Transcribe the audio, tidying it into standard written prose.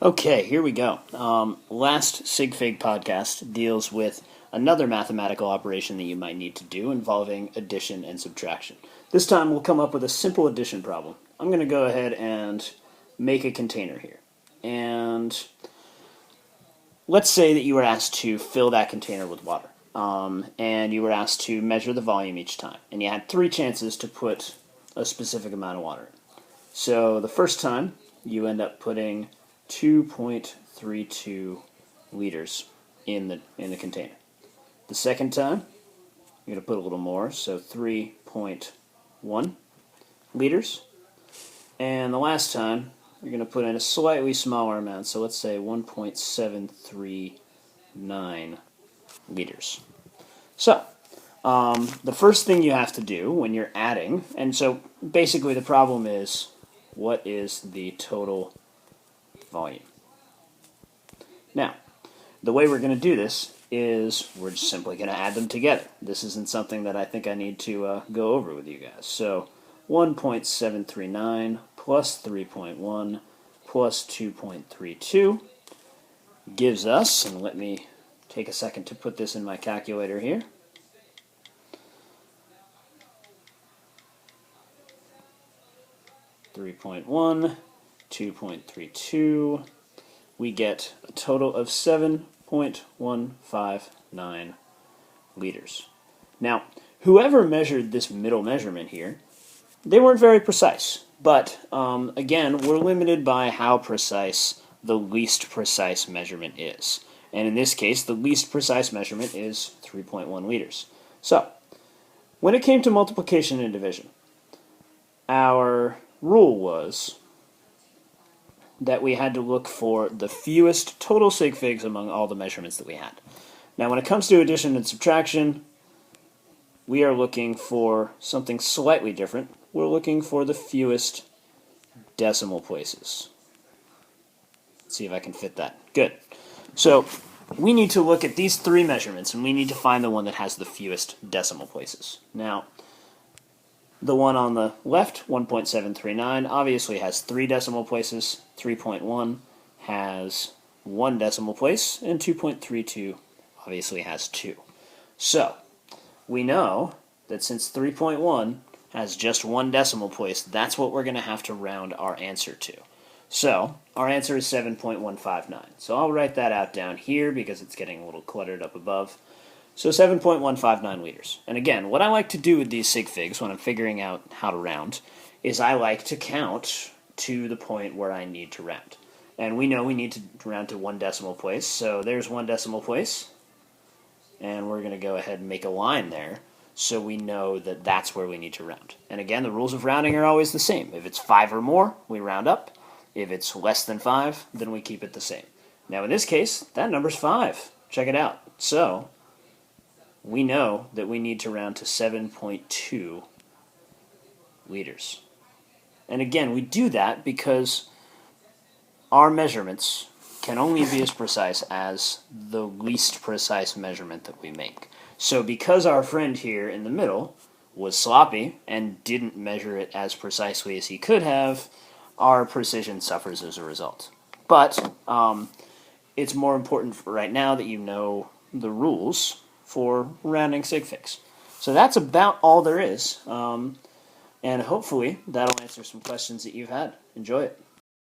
Okay, here we go. Last sig fig podcast deals with another mathematical operation that you might need to do involving addition and subtraction. This time we'll come up with a simple addition problem. I'm going to go ahead and make a container here. And let's say that you were asked to fill that container with water. And you were asked to measure the volume each time. And you had 3 chances to put a specific amount of water in. So the first time, you end up putting 2.32 liters in the container. The second time, you're going to put a little more, so 3.1 liters. And the last time, you're going to put in a slightly smaller amount, so let's say 1.739 liters. So, the first thing you have to do when you're adding, and so basically the problem is, what is the total volume? Now, the way we're going to do this is we're just simply going to add them together. This isn't something that I think I need to go over with you guys. So 1.739 plus 3.1 plus 2.32 gives us, and let me take a second to put this in my calculator here, 3.1, 2.32, we get a total of 7.159 liters. Now, whoever measured this middle measurement here, they weren't very precise. But, again, we're limited by how precise the least precise measurement is. And in this case, the least precise measurement is 3.1 liters. So, when it came to multiplication and division, our rule was that we had to look for the fewest total sig figs among all the measurements that we had. Now, when it comes to addition and subtraction, we are looking for something slightly different. We're looking for the fewest decimal places. Let's see if I can fit that. Good. So, we need to look at these 3 measurements, and we need to find the one that has the fewest decimal places. Now, the one on the left, 1.739, obviously has 3 decimal places. 3.1 has 1 decimal place, and 2.32 obviously has 2. So, we know that since 3.1 has just 1 decimal place, that's what we're going to have to round our answer to. So, our answer is 7.159. So I'll write that out down here because it's getting a little cluttered up above. So 7.159 liters. And again, what I like to do with these sig figs when I'm figuring out how to round is I like to count to the point where I need to round. And we know we need to round to 1 decimal place, so there's 1 decimal place. And we're going to go ahead and make a line there so we know that that's where we need to round. And again, the rules of rounding are always the same. If it's 5 or more, we round up. If it's less than 5, then we keep it the same. Now in this case, that number's 5. Check it out. So, we know that we need to round to 7.2 liters. And again, we do that because our measurements can only be as precise as the least precise measurement that we make. So because our friend here in the middle was sloppy and didn't measure it as precisely as he could have, our precision suffers as a result. But it's more important for right now that you know the rules for rounding sig figs. So that's about all there is. And hopefully that'll answer some questions that you've had. Enjoy it.